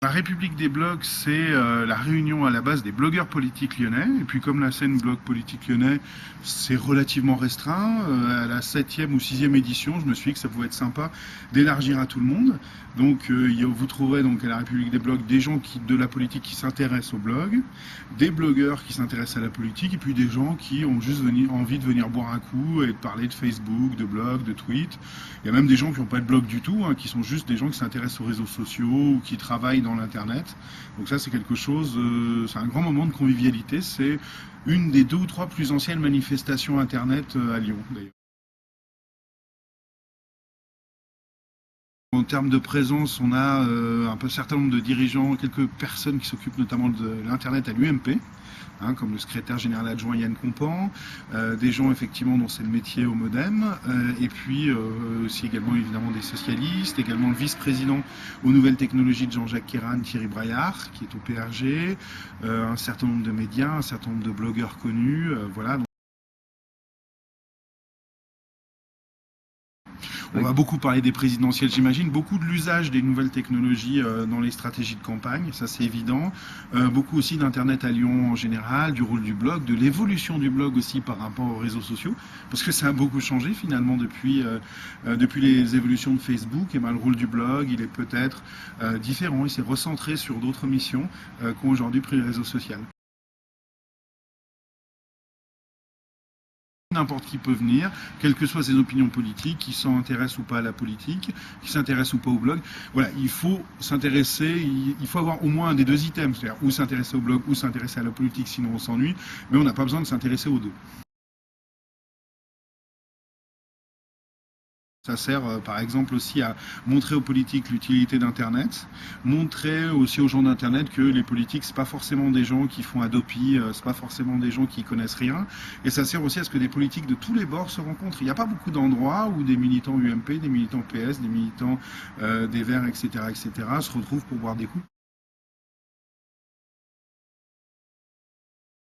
La République des blogs, c'est la réunion à la base des blogueurs politiques lyonnais. Et puis comme la scène blog politique lyonnais, c'est relativement restreint, à la 7e ou 6e édition, je me suis dit que ça pouvait être sympa d'élargir à tout le monde. Donc vous trouverez donc à la République des blogs des gens de la politique qui s'intéressent au blog, des blogueurs qui s'intéressent à la politique, et puis des gens qui ont juste envie de venir boire un coup et de parler de Facebook, de blog, de tweet. Il y a même des gens qui n'ont pas de blog du tout, qui sont juste des gens qui s'intéressent aux réseaux sociaux ou qui travaillent dans l'internet. Donc ça c'est quelque chose, c'est un grand moment de convivialité, c'est une des 2 ou 3 plus anciennes manifestations internet à Lyon d'ailleurs. En termes de présence, on a un certain nombre de dirigeants, quelques personnes qui s'occupent notamment de l'internet à l'UMP, comme le secrétaire général adjoint Yann Compan, des gens effectivement dont c'est le métier au Modem, et puis aussi également évidemment des socialistes, également le vice-président aux nouvelles technologies de Jean-Jacques Kéran, Thierry Braillard, qui est au PRG, un certain nombre de médias, un certain nombre de blogueurs connus, voilà. On va beaucoup parler des présidentielles, j'imagine, beaucoup de l'usage des nouvelles technologies dans les stratégies de campagne, ça c'est évident. Beaucoup aussi d'Internet à Lyon en général, du rôle du blog, de l'évolution du blog aussi par rapport aux réseaux sociaux, parce que ça a beaucoup changé finalement depuis les évolutions de Facebook. Et le rôle du blog, il est peut-être différent, il s'est recentré sur d'autres missions qu'ont aujourd'hui pris les réseaux sociaux. N'importe qui peut venir, quelles que soient ses opinions politiques, qui s'intéresse ou pas à la politique, qui s'intéresse ou pas au blog. Voilà, il faut s'intéresser, il faut avoir au moins un des 2 items, c'est-à-dire ou s'intéresser au blog ou s'intéresser à la politique, sinon on s'ennuie, mais on n'a pas besoin de s'intéresser aux 2. Ça sert par exemple aussi à montrer aux politiques l'utilité d'Internet, montrer aussi aux gens d'Internet que les politiques, c'est pas forcément des gens qui font Adopi, c'est pas forcément des gens qui connaissent rien, et ça sert aussi à ce que des politiques de tous les bords se rencontrent. Il n'y a pas beaucoup d'endroits où des militants UMP, des militants PS, des militants des Verts, etc., se retrouvent pour boire des coups.